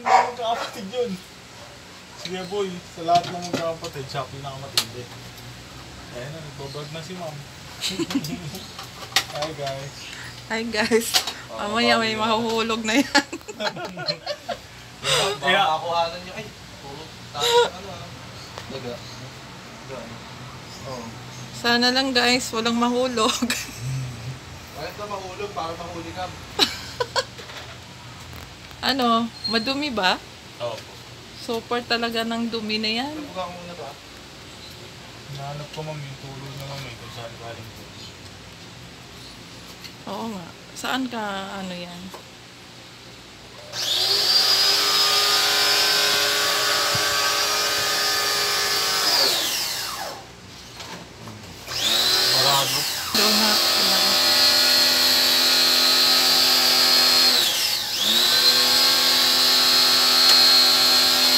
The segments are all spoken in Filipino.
Hindi magkakapatid yun. Sige boy, sa lahat ng magkakapatid, siya pinakamatindi. Ayan na, nagbablog na si ma'am. Hi guys. Hi guys. Mamaya may mahuhulog na yan. Baka makuhanan nyo. Ay, puro tayo daga. Oh. Sana lang guys, walang mahulog. Bakit na mahulog? Para mahuli ka. Ano, madumi ba? Opo. Super talaga ng dumi na yan. Nabuka ko muna ba? Nahanap ko ma'am yung tulo na ma'am kung saan galing po. Oo nga. Saan ka ano yan? Marado. Doon na.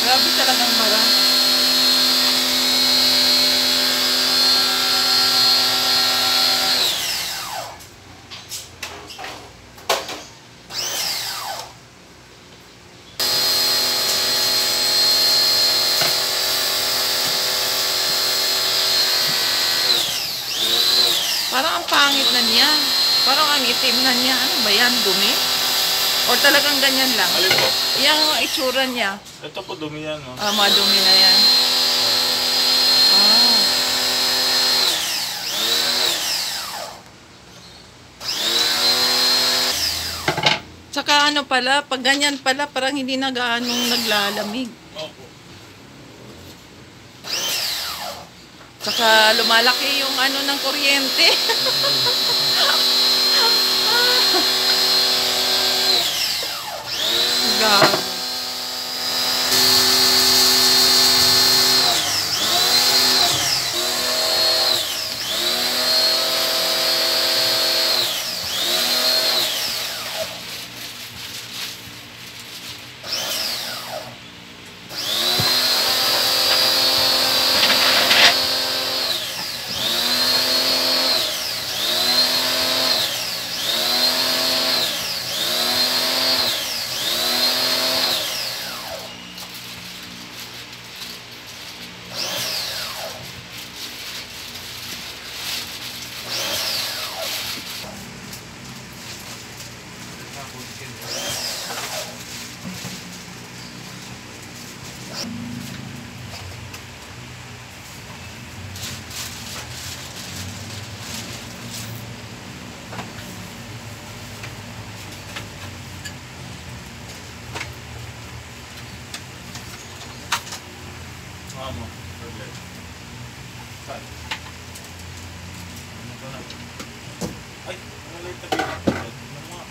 Grabe talagang mara. Parang ang pangit na niya. Parang ang itim na niya. Ano ba yan? Dumi? O talagang ganyan lang? Alin po? Yang itsura niya. Ito po dumi yan no? Madumi na yan. Ah. Tsaka ano pala, pag ganyan pala, parang hindi na gaanong naglalamig. Opo. Tsaka lumalaki yung ano ng kuryente. God. Mama. Perfect. Saan? Ano ka na? Ay, ang light na pinag. Ano mga?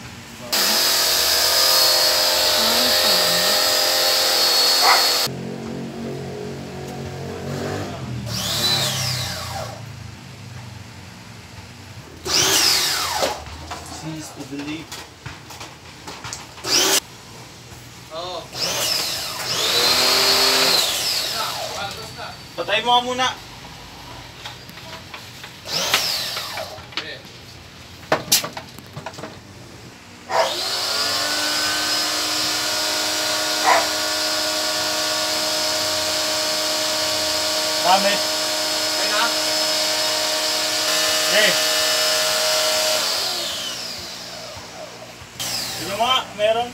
Cease to believe. Oo. Patay mo ka muna. Okay. Gamit. Okay na? Eh. Sige mga, meron.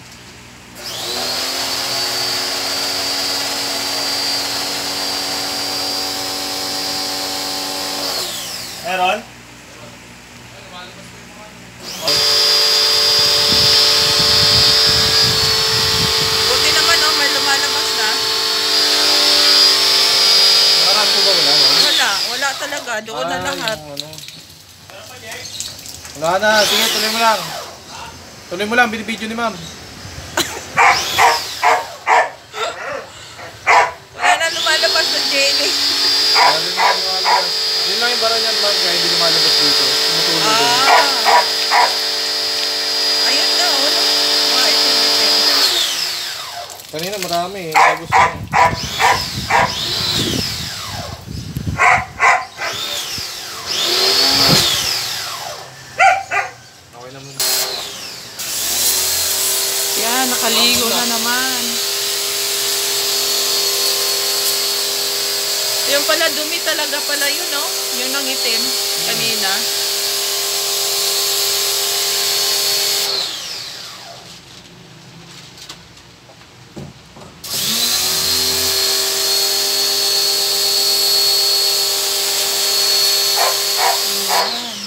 Meron? Buti naman may lumalabas na. Marami ko ba wala? Wala talaga. Doon na lahat. Wala na. Sige, tuloy mo lang. Tuloy mo lang. Binibidyo ni ma'am. Wala na lumalabas na jelly. Yun lang yung bara niyan, ma'am. Kaya hindi lumalabas dito. Tumutulog din. Ayun na. Mga itim-itim. Kanina marami eh. Ay, gusto mo. Okay na muna. Yan, nakaligo na naman. Yung pala, dumi talaga pala yun, no? Yung nangitim kanina. Ayan.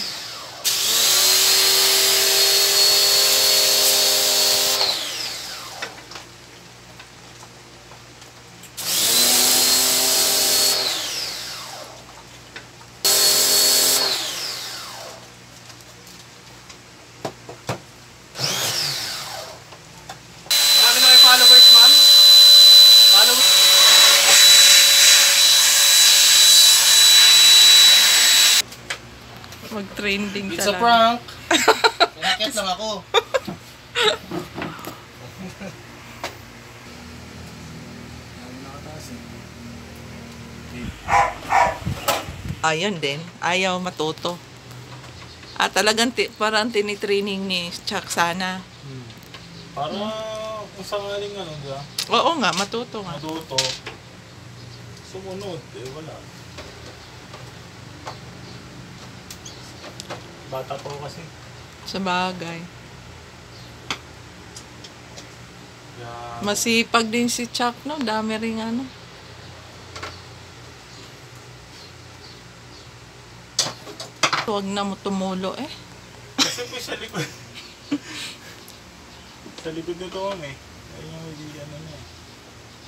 Marami na kayo followers, ma'am. Followers. Mag-trending It's a talaga. prank. Pinakit lang ako. Ayun din. Ayaw matuto. Talagang parang tinitraining ni Chuck sana. Para kung sakaling ano diba, Oo nga, matuto nga. matuto, sumunod, wala. Bata po kasi. Sa bagay. Kaya, Masipag din si Chuck, no? Dami rin ano. Huwag na mo tumulo eh. kasi po sa likod. Sa likod nito kami. Ayun yung hindi ano niya.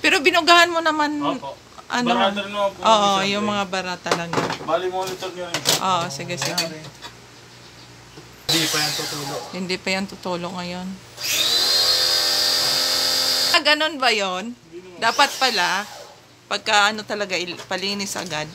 Pero binugahan mo naman, Opo. ano? Barada rin naman po. Oo, isa, yung pre. mga barata lang yun. Bali monitor niya rin. Oo, sige, sige. Hindi pa yan tutulo. Hindi pa yan tutulo ngayon. Ganon ba yon? Dapat pala, pagka ano talaga, palinis agad.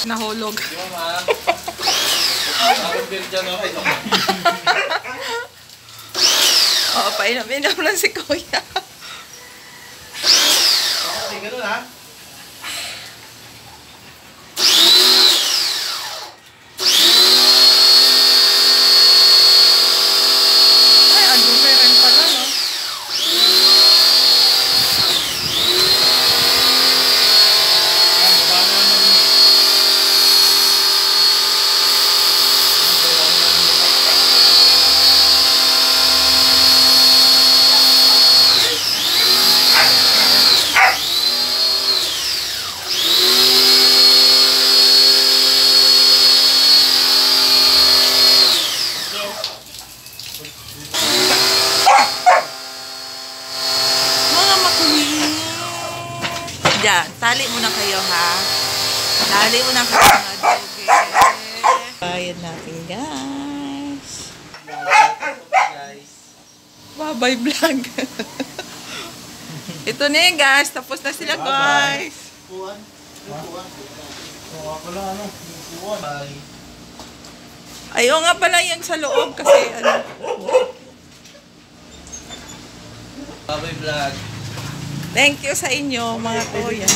Nahulog. Di ba, ma'am? Ako beer dyan, okay? Oo, painom-inom lang si Kuya. Okay, ganun ha? Ay, ang dumi rin pala, no? Mga makulit. Diyan, tali muna kayo ha. Tali muna kayo mga doge. Bayad natin guys. Guys. Bye-bye vlog. Ito na yun guys. Tapos na sila guys. Puwan. Puwan. Oo nga pala ano, buwan. Bye. Ayaw nga pala yung sa loob kasi ano. Bye-bye vlog. Thank you sa inyo mga kuya.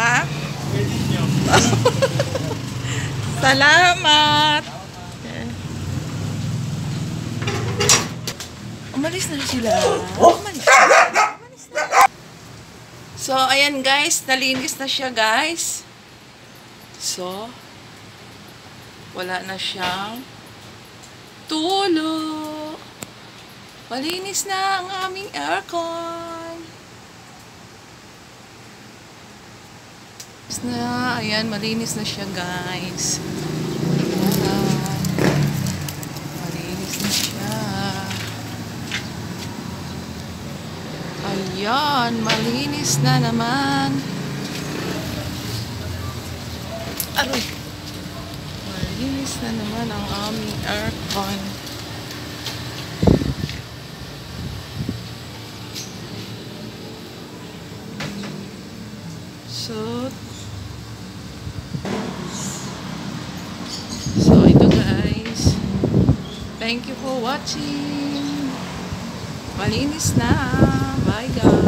Ha? Edit nyo. Salamat! Umalis na sila. Umalis na. So, ayan guys. Nalinis na siya guys. So, wala na siyang tulo. Malinis na ang aming aircon. Ayan, malinis na siya guys. Ayan. Malinis na siya. Ayan, malinis na naman. Aroy. Linis na naman ang aming aircon. So ito guys. Thank you for watching. Malinis na. Bye guys.